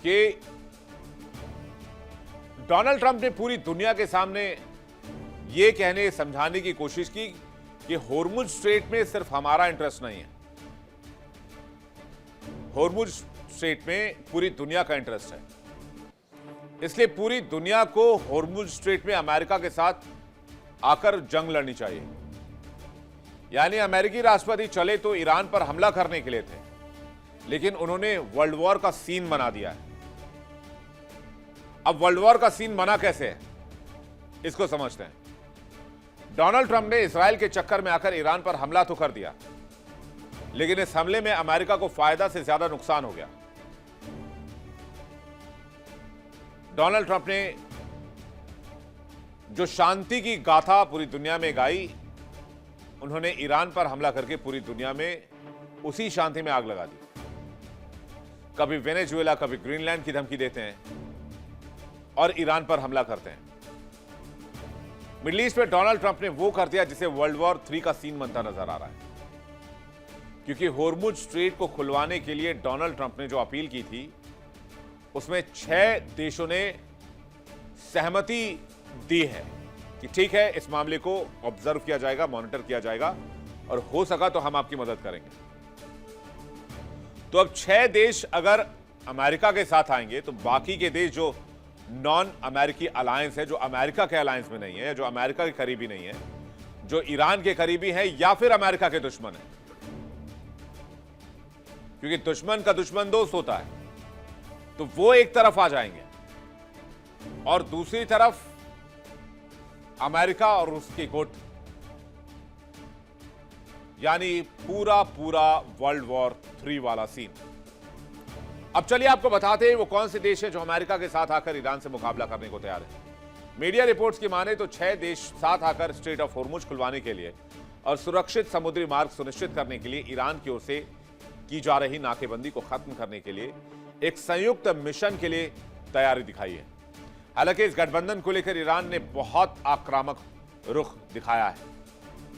कि Donald Trump ने पूरी दुनिया के सामने यह कहने समझाने की कोशिश की कि होर्मुज स्ट्रेट में सिर्फ हमारा इंटरेस्ट नहीं है, होर्मुज स्ट्रेट में पूरी दुनिया का इंटरेस्ट है। इसलिए पूरी दुनिया को होर्मुज स्ट्रेट में अमेरिका के साथ आकर जंग लड़नी चाहिए। यानी अमेरिकी राष्ट्रपति चले तो ईरान पर हमला करने के लिए थे, लेकिन उन्होंने वर्ल्ड वॉर का सीन बना दिया है। अब वर्ल्ड वॉर का सीन बना कैसे है, इसको समझते हैं। डोनाल्ड ट्रंप ने इजराइल के चक्कर में आकर ईरान पर हमला तो कर दिया, लेकिन इस हमले में अमेरिका को फायदा से ज्यादा नुकसान हो गया। डोनाल्ड ट्रंप ने जो शांति की गाथा पूरी दुनिया में गाई, उन्होंने ईरान पर हमला करके पूरी दुनिया में उसी शांति में आग लगा दी। कभी वेनेजुएला, कभी ग्रीनलैंड की धमकी देते हैं और ईरान पर हमला करते हैं। मिडिल ईस्ट में डोनाल्ड ट्रंप ने वो कर दिया जिसे वर्ल्ड वॉर 3 का सीन बनता नजर आ रहा है, क्योंकि होर्मुज स्ट्रेट को खुलवाने के लिए डोनाल्ड ट्रंप ने जो अपील की थी, उसमें 6 देशों ने सहमति दी है कि ठीक है, इस मामले को ऑब्जर्व किया जाएगा, मॉनिटर किया जाएगा और हो सका तो हम आपकी मदद करेंगे। तो अब 6 देश अगर अमेरिका के साथ आएंगे तो बाकी के देश जो नॉन अमेरिकी अलायंस है, जो अमेरिका के अलायंस में नहीं है, जो अमेरिका के करीबी नहीं है, जो ईरान के करीबी है या फिर अमेरिका के दुश्मन है, क्योंकि दुश्मन का दुश्मन दोस्त होता है, तो वो एक तरफ आ जाएंगे और दूसरी तरफ अमेरिका और उसकी गुट, यानी पूरा वर्ल्ड वॉर 3 वाला सीन। अब चलिए आपको बताते हैं वो कौन से देश हैं जो अमेरिका के साथ आकर ईरान से मुकाबला करने को तैयार है। मीडिया रिपोर्ट्स की माने तो 6 देश साथ आकर स्ट्रेट ऑफ होर्मुज खुलवाने के लिए और सुरक्षित समुद्री मार्ग सुनिश्चित करने के लिए ईरान की ओर से की जा रही नाकेबंदी को खत्म करने के लिए एक संयुक्त मिशन के लिए तैयारी दिखाई है। हालांकि इस गठबंधन को लेकर ईरान ने बहुत आक्रामक रुख दिखाया है।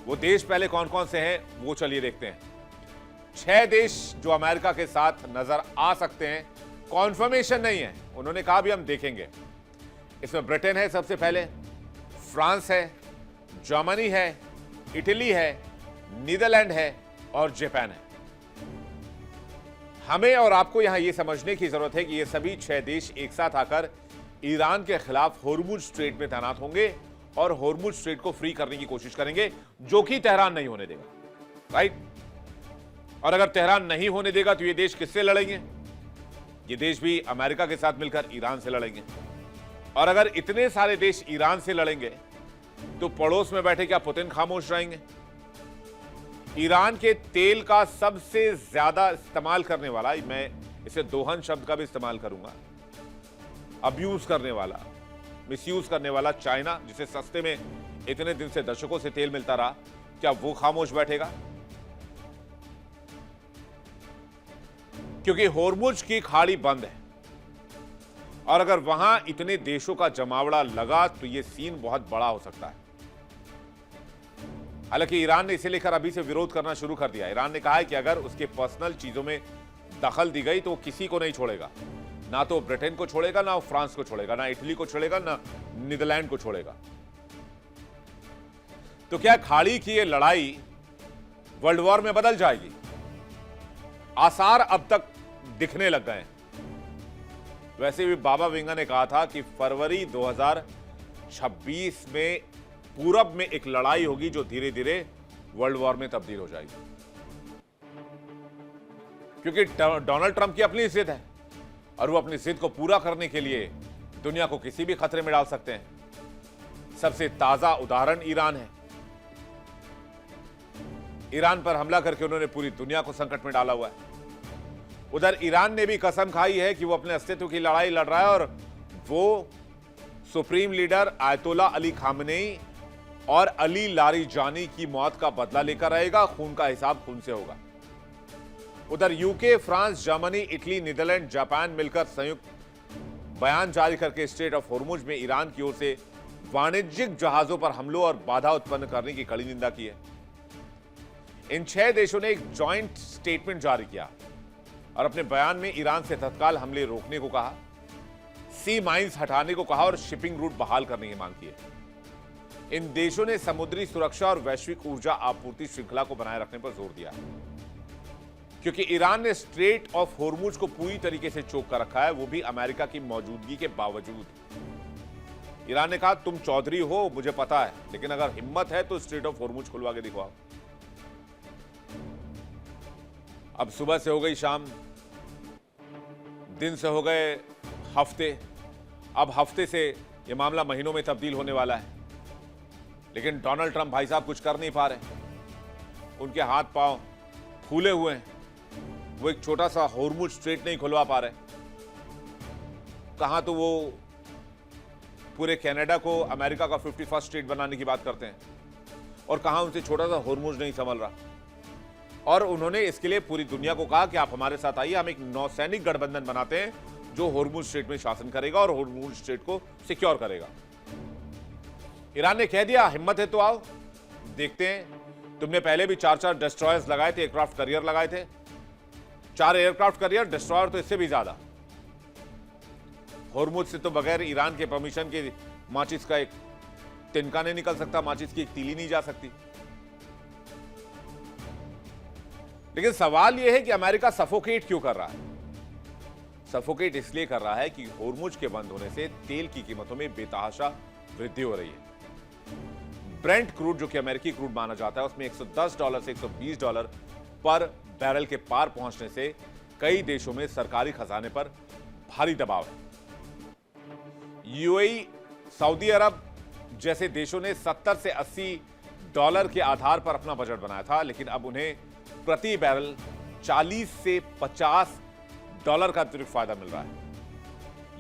वो देश पहले कौन कौन से हैं वो चलिए देखते हैं। 6 देश जो अमेरिका के साथ नजर आ सकते हैं, कॉन्फर्मेशन नहीं है, उन्होंने कहा भी हम देखेंगे। इसमें ब्रिटेन है सबसे पहले, फ्रांस है, जर्मनी है, इटली है, नीदरलैंड है और जापान है। हमें और आपको यहां यह समझने की जरूरत है कि ये सभी 6 देश एक साथ आकर ईरान के खिलाफ होर्मुज स्ट्रेट में तैनात होंगे और होर्मुज स्ट्रेट को फ्री करने की कोशिश करेंगे, जो कि तेहरान नहीं होने देगा, राइट। और अगर तेहरान नहीं होने देगा तो ये देश किससे लड़ेंगे? ये देश भी अमेरिका के साथ मिलकर ईरान से लड़ेंगे। और अगर इतने सारे देश ईरान से लड़ेंगे तो पड़ोस में बैठे क्या पुतिन खामोश रहेंगे? ईरान के तेल का सबसे ज्यादा इस्तेमाल करने वाला, मैं इसे दोहन शब्द का भी इस्तेमाल करूंगा, अब्यूज करने वाला, मिसयूज करने वाला चाइना, जिसे सस्ते में इतने दिन से दशकों से तेल मिलता रहा, क्या वो खामोश बैठेगा? क्योंकि होर्मुज की खाड़ी बंद है और अगर वहां इतने देशों का जमावड़ा लगा तो यह सीन बहुत बड़ा हो सकता है। हालांकि ईरान ने इसे लेकर अभी से विरोध करना शुरू कर दिया। ईरान ने कहा है कि अगर उसके पर्सनल चीजों में दखल दी गई तो वो किसी को नहीं छोड़ेगा, ना तो ब्रिटेन को छोड़ेगा, ना फ्रांस को छोड़ेगा, ना इटली को छोड़ेगा, ना नीदरलैंड को छोड़ेगा। तो क्या खाड़ी की यह लड़ाई वर्ल्ड वॉर में बदल जाएगी? आसार अब तक दिखने लग गए हैं। वैसे भी बाबा वेंगा ने कहा था कि फरवरी 2026 में पूरब में एक लड़ाई होगी जो धीरे धीरे वर्ल्ड वॉर में तब्दील हो जाएगी, क्योंकि डोनाल्ड ट्रंप की अपनी जिद है और वो अपनी जिद को पूरा करने के लिए दुनिया को किसी भी खतरे में डाल सकते हैं। सबसे ताजा उदाहरण ईरान है। ईरान पर हमला करके उन्होंने पूरी दुनिया को संकट में डाला हुआ है। उधर ईरान ने भी कसम खाई है कि वो अपने अस्तित्व की लड़ाई लड़ रहा है और वो सुप्रीम लीडर आयतोल्ला अली खामनेई और अली लारीजानी की मौत का बदला लेकर रहेगा। खून का हिसाब खून से होगा। उधर UK, France, Germany, Italy, Netherlands, Japan मिलकर संयुक्त बयान जारी करके स्ट्रेट ऑफ होर्मुज में ईरान की ओर से वाणिज्यिक जहाजों पर हमलों और बाधा उत्पन्न करने की कड़ी निंदा की है। इन 6 देशों ने एक जॉइंट स्टेटमेंट जारी किया और अपने बयान में ईरान से तत्काल हमले रोकने को कहा, सी माइंस हटाने को कहा और शिपिंग रूट बहाल करने की मांग की है। इन देशों ने समुद्री सुरक्षा और वैश्विक ऊर्जा आपूर्ति श्रृंखला को बनाए रखने पर जोर दिया है, क्योंकि ईरान ने स्ट्रेट ऑफ होर्मुज को पूरी तरीके से चोक कर रखा है, वो भी अमेरिका की मौजूदगी के बावजूद। ईरान ने कहा, तुम चौधरी हो मुझे पता है, लेकिन अगर हिम्मत है तो स्ट्रेट ऑफ होर्मुज खुलवा के दिखाओ। अब सुबह से हो गई शाम, दिन से हो गए हफ्ते, अब हफ्ते से यह मामला महीनों में तब्दील होने वाला है। लेकिन डोनाल्ड ट्रंप भाई साहब कुछ कर नहीं पा रहे, उनके हाथ पांव फूले हुए हैं, वो एक छोटा सा होर्मुज स्ट्रेट नहीं खुलवा पा रहे। कहां तो वो पूरे कनाडा को अमेरिका का 51st स्टेट बनाने की बात करते हैं, और कहां उनसे छोटा सा होर्मुज नहीं संभल रहा। और उन्होंने इसके लिए पूरी दुनिया को कहा कि आप हमारे साथ आइए, हम एक नौसैनिक गठबंधन बनाते हैं जो होर्मुज स्ट्रेट में शासन करेगा और होर्मुज स्ट्रेट को सिक्योर करेगा। ईरान ने कह दिया, हिम्मत है तो आओ, देखते हैं। तुमने पहले भी 4-4 डिस्ट्रॉयर्स लगाए थे, एयरक्राफ्ट करियर लगाए थे, 4 एयरक्राफ्ट करियर, डिस्ट्रॉयर तो इससे भी ज्यादा। होर्मुज से तो बगैर ईरान के परमिशन के माचिस का एक तिनका नहीं निकल सकता, माचिस की एक तीली नहीं जा सकती। लेकिन सवाल यह है कि अमेरिका सफोकेट क्यों कर रहा है? सफोकेट इसलिए कर रहा है कि होर्मुज के बंद होने से तेल की कीमतों में बेतहाशा वृद्धि हो रही है। ब्रेंट क्रूड, जो कि अमेरिकी क्रूड माना जाता है, उसमें $110 से $120 पर बैरल के पार पहुंचने से कई देशों में सरकारी खजाने पर भारी दबाव है। यूएई, सऊदी अरब जैसे देशों ने $70 से $80 के आधार पर अपना बजट बनाया था, लेकिन अब उन्हें प्रति बैरल $40 से $50 का अतिरिक्त फायदा मिल रहा है।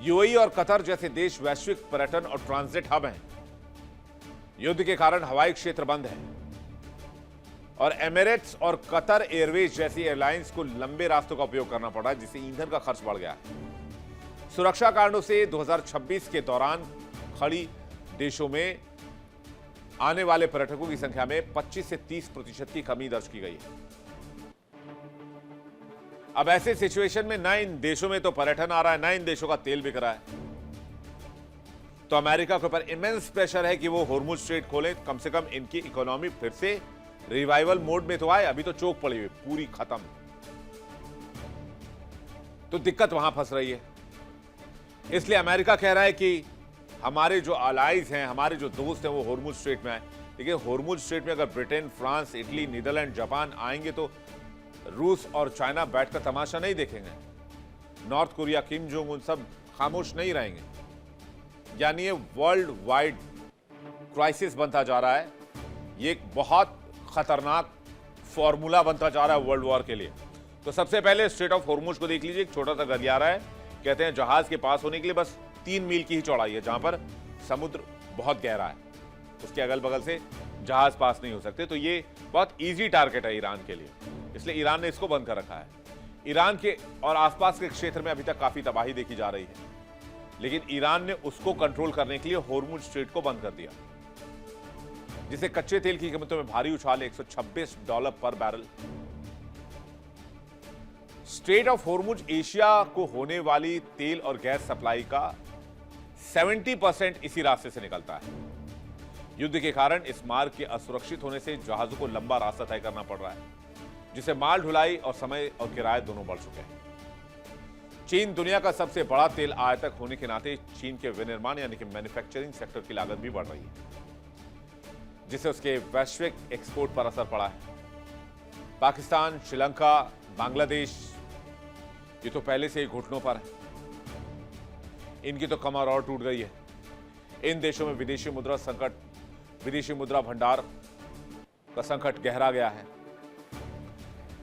यूएई और कतर जैसे देश वैश्विक पर्यटन और ट्रांजिट हब हैं। युद्ध के कारण हवाई क्षेत्र बंद है और एमिरेट्स और कतर एयरवेज जैसी एयरलाइंस को लंबे रास्तों का उपयोग करना पड़ा, जिससे ईंधन का खर्च बढ़ गया है। सुरक्षा कारणों से 2026 के दौरान खड़ी देशों में आने वाले पर्यटकों की संख्या में 25 से 30% की कमी दर्ज की गई है। अब ऐसे सिचुएशन में ना इन देशों में तो पर्यटन आ रहा है, ना इन देशों का तेल बिक रहा है, तो अमेरिका के ऊपर इमेंस प्रेशर है कि वो होर्मुज स्ट्रेट खोले, कम से कम इनकी इकोनॉमी फिर से रिवाइवल मोड में तो आए। अभी तो चोक पड़ी हुई, पूरी खत्म। तो दिक्कत वहां फंस रही है। इसलिए अमेरिका कह रहा है कि हमारे जो अलाइज हैं, हमारे जो दोस्त हैं, वो होर्मुज स्ट्रेट में आए। लेकिन होर्मुज स्ट्रेट में अगर Britain, France, Italy, Netherlands, Japan आएंगे तो रूस और चाइना बैठकर तमाशा नहीं देखेंगे। North Korea, Kim Jong Un सब खामोश नहीं रहेंगे। यानी ये वर्ल्ड वाइड क्राइसिस बनता जा रहा है। ये एक बहुत खतरनाक फॉर्मूला बनता जा रहा है वर्ल्ड वॉर के लिए। तो सबसे पहले स्ट्रेट ऑफ होर्मुज को देख लीजिए, एक छोटा सा गलियारा है। कहते हैं जहाज के पास होने के लिए बस 3 मील की ही चौड़ाई है, जहां पर समुद्र बहुत गहरा है, उसके अगल बगल से जहाज पास नहीं हो सकते। तो ये बहुत इजी टारगेट है ईरान के लिए, इसलिए ईरान ने इसको बंद कर रखा है। ईरान के और आसपास के क्षेत्र में अभी तक काफी तबाही देखी जा रही है, लेकिन ईरान ने उसको कंट्रोल करने के लिए होर्मुज स्ट्रेट को बंद कर दिया, जिससे कच्चे तेल की कीमतों में भारी उछाल, $126 पर barrel. Straight of Hormuz Asia को होने वाली तेल और गैस सप्लाई का 70% इसी रास्ते से निकलता है। युद्ध के कारण इस मार्ग के असुरक्षित होने से जहाजों को लंबा रास्ता तय करना पड़ रहा है, जिससे माल ढुलाई और समय और किराए दोनों बढ़ चुके हैं। चीन दुनिया का सबसे बड़ा तेल आयातक होने के नाते चीन के विनिर्माण यानी कि मैन्युफैक्चरिंग सेक्टर की लागत भी बढ़ रही है, जिससे उसके वैश्विक एक्सपोर्ट पर असर पड़ा है। पाकिस्तान, श्रीलंका, बांग्लादेश ये तो पहले से ही घुटनों पर है, इनकी तो कमर और टूट गई है। इन देशों में विदेशी मुद्रा संकट, विदेशी मुद्रा भंडार का संकट गहरा गया है।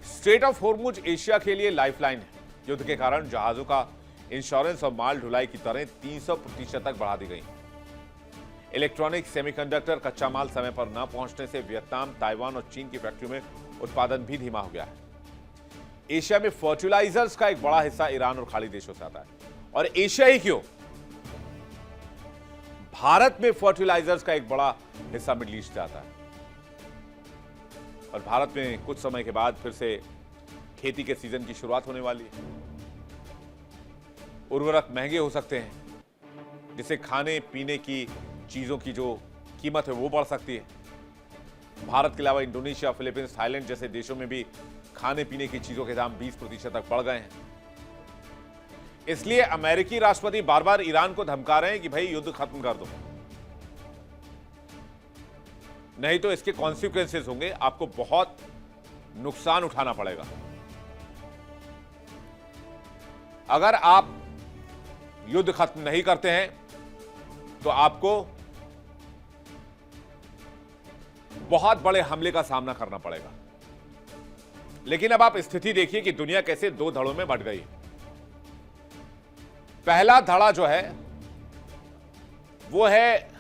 स्ट्रेट ऑफ होर्मुज एशिया के लिए लाइफलाइन है। युद्ध के कारण जहाजों का इंश्योरेंस और माल ढुलाई की दरें 300% तक बढ़ा दी गई। इलेक्ट्रॉनिक, सेमीकंडक्टर, कच्चा माल समय पर न पहुंचने से वियतनाम, ताइवान और चीन की फैक्ट्रियों में उत्पादन भी धीमा हो गया है। एशिया में फर्टिलाइजर्स का एक बड़ा हिस्सा ईरान और खाड़ी देशों से आता है, और एशिया ही क्यों, भारत में फर्टिलाइजर्स का एक बड़ा हिस्सा मिडिल ईस्ट से आता है। और भारत में कुछ समय के बाद फिर से खेती के सीजन की शुरुआत होने वाली है। उर्वरक महंगे हो सकते हैं, जिससे खाने पीने की चीजों की जो कीमत है वो बढ़ सकती है। भारत के अलावा इंडोनेशिया, फिलीपींस, थाईलैंड जैसे देशों में भी खाने पीने की चीजों के दाम 20% तक बढ़ गए हैं। इसलिए अमेरिकी राष्ट्रपति बार बार ईरान को धमका रहे हैं कि भाई युद्ध खत्म कर दो, नहीं तो इसके कॉन्सिक्वेंसेस होंगे, आपको बहुत नुकसान उठाना पड़ेगा। अगर आप युद्ध खत्म नहीं करते हैं तो आपको बहुत बड़े हमले का सामना करना पड़ेगा। लेकिन अब आप स्थिति देखिए कि दुनिया कैसे दो धड़ों में बंट गई। पहला धड़ा जो है वो है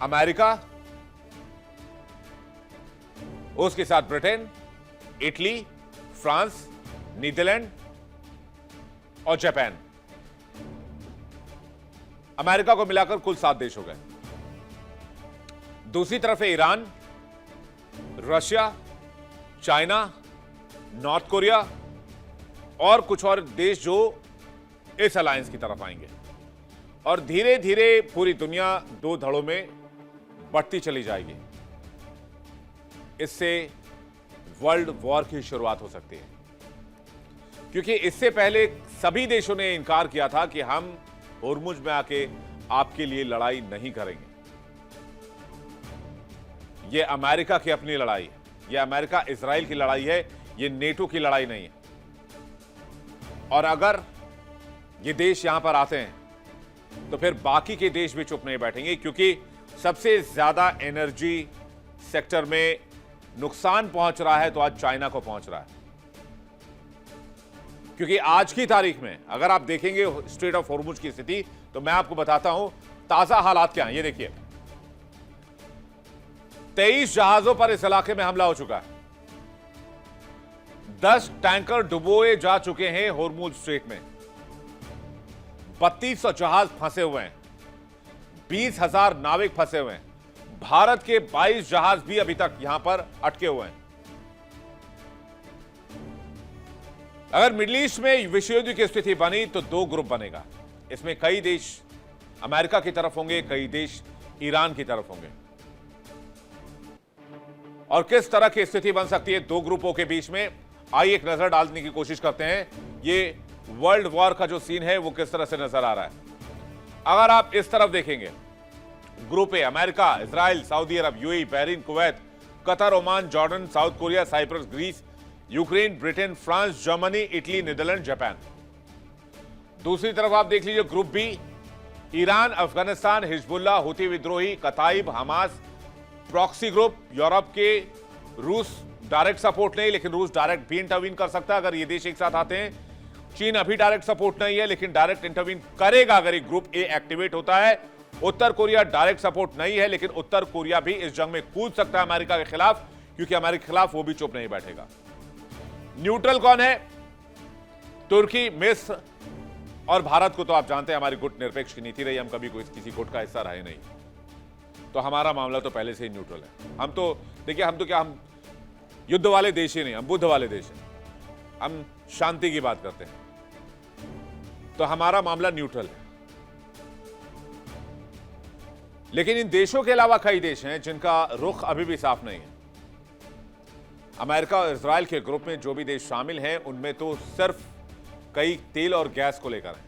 अमेरिका, उसके साथ ब्रिटेन, इटली, फ्रांस, नीदरलैंड और जापान। अमेरिका को मिलाकर कुल 7 देश हो गए। दूसरी तरफ है Iran, Russia, China, north Korea और कुछ और देश जो इस अलायंस की तरफ आएंगे। और धीरे धीरे पूरी दुनिया दो धड़ों में बढ़ती चली जाएगी। इससे वर्ल्ड वॉर की शुरुआत हो सकती है, क्योंकि इससे पहले सभी देशों ने इनकार किया था कि हम होर्मुज में आके आपके लिए लड़ाई नहीं करेंगे। यह अमेरिका की अपनी लड़ाई है, यह अमेरिका इजराइल की लड़ाई है, यह नेटो की लड़ाई नहीं है। और अगर ये देश यहां पर आते हैं तो फिर बाकी के देश भी चुप नहीं बैठेंगे, क्योंकि सबसे ज्यादा एनर्जी सेक्टर में नुकसान पहुंच रहा है तो आज चाइना को पहुंच रहा है। क्योंकि आज की तारीख में अगर आप देखेंगे स्ट्रेट ऑफ होर्मुज की स्थिति, तो मैं आपको बताता हूं ताजा हालात क्या हैं। ये देखिए, 23 जहाजों पर इस इलाके में हमला हो चुका है। 10 टैंकर डुबोए जा चुके हैं होर्मुज स्ट्रेट में। 3200 जहाज फंसे हुए हैं, 20,000 नाविक फंसे हुए हैं। भारत के 22 जहाज भी अभी तक यहां पर अटके हुए हैं। अगर मिडिल ईस्ट में विश्व युद्ध की स्थिति बनी तो 2 ग्रुप बनेगा। इसमें कई देश अमेरिका की तरफ होंगे, कई देश ईरान की तरफ होंगे। और किस तरह की स्थिति बन सकती है 2 ग्रुपों के बीच में, आइए एक नजर डालने की कोशिश करते हैं। ये वर्ल्ड वॉर का जो सीन है वो किस तरह से नजर आ रहा है। अगर आप इस तरफ देखेंगे, group A America, Israel, Saudi अरब, UAE, Bahrain, Kuwait, Qatar, Oman, Jordan, South Korea, Cyprus, Greece, Ukraine, Britain, France, Germany, Italy, Netherlands, Japan. दूसरी तरफ आप देख लीजिए group B, Iran, Afghanistan, Hezbollah, Houthi विद्रोही, Kataib, Hamas, proxy group, Europe के, रूस direct support नहीं, लेकिन रूस डायरेक्ट भी इंटरवीन कर सकता है अगर ये देश एक साथ आते हैं। चीन अभी डायरेक्ट सपोर्ट नहीं है, लेकिन डायरेक्ट इंटरवीन करेगा अगर एक ग्रुप ए एक्टिवेट होता है। उत्तर कोरिया डायरेक्ट सपोर्ट नहीं है, लेकिन उत्तर कोरिया भी इस जंग में कूद सकता है अमेरिका के खिलाफ, क्योंकि अमेरिका के खिलाफ वो भी चुप नहीं बैठेगा। न्यूट्रल कौन है? तुर्की, मिस्र और भारत को तो आप जानते हैं हमारी गुट निरपेक्ष की नीति रही, हम कभी कोई किसी गुट का हिस्सा रहे नहीं, तो हमारा मामला तो पहले से ही न्यूट्रल है। हम तो देखिए, हम तो क्या, हम युद्ध वाले देश ही नहीं, हम बुद्ध वाले देश हैं, हम शांति की बात करते हैं, तो हमारा मामला न्यूट्रल है। लेकिन इन देशों के अलावा कई देश हैं जिनका रुख अभी भी साफ नहीं है। अमेरिका और इजराइल के ग्रुप में जो भी देश शामिल हैं, उनमें तो सिर्फ कई तेल और गैस को लेकर है,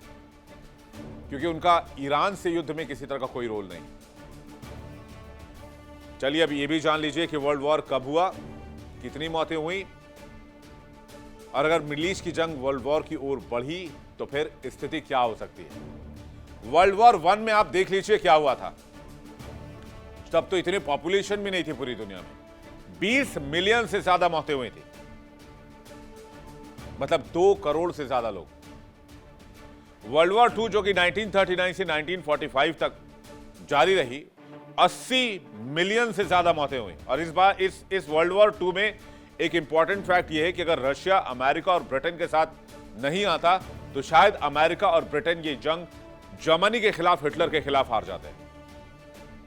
क्योंकि उनका ईरान से युद्ध में किसी तरह का कोई रोल नहीं। चलिए अब ये भी जान लीजिए कि वर्ल्ड वॉर कब हुआ, कितनी मौतें हुई, और अगर मिडिल ईस्ट की जंग वर्ल्ड वॉर की ओर बढ़ी तो फिर स्थिति क्या हो सकती है। वर्ल्ड वॉर 1 में आप देख लीजिए क्या हुआ था। तब तो इतनी पॉपुलेशन भी नहीं थी पूरी दुनिया में, 20 मिलियन से ज्यादा मौतें हुई थी, मतलब 2 करोड़ से ज्यादा लोग। वर्ल्ड वॉर 2 जो कि 1939 से 1945 तक जारी रही, 80 मिलियन से ज्यादा मौतें हुई। और इस बार इस वर्ल्ड वॉर 2 में एक इंपॉर्टेंट फैक्ट यह है कि अगर रशिया, अमेरिका और ब्रिटेन के साथ नहीं आता तो शायद अमेरिका और ब्रिटेन ये जंग जर्मनी के खिलाफ, हिटलर के खिलाफ हार जाते हैं।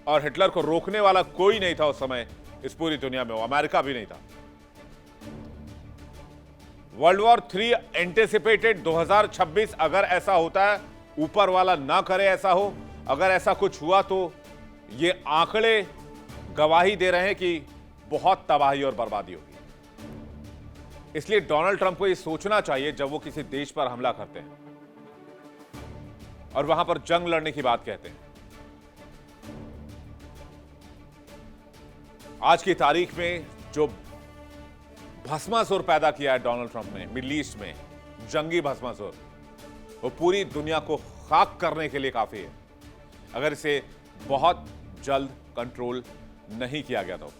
और हिटलर को रोकने वाला कोई नहीं था उस समय इस पूरी दुनिया में, वो अमेरिका भी नहीं था। वर्ल्ड वॉर 3 एंटिसिपेटेड 2026 अगर ऐसा होता है, ऊपर वाला ना करे ऐसा हो, अगर ऐसा कुछ हुआ तो ये आंकड़े गवाही दे रहे हैं कि बहुत तबाही और बर्बादी होगी। इसलिए डोनाल्ड ट्रंप को यह सोचना चाहिए जब वो किसी देश पर हमला करते हैं और वहां पर जंग लड़ने की बात कहते हैं। आज की तारीख में जो भस्मासुर पैदा किया है डोनाल्ड ट्रंप ने मिडिल ईस्ट में, जंगी भस्मासुर, वो पूरी दुनिया को खाक करने के लिए काफी है अगर इसे बहुत जल्द कंट्रोल नहीं किया गया तो।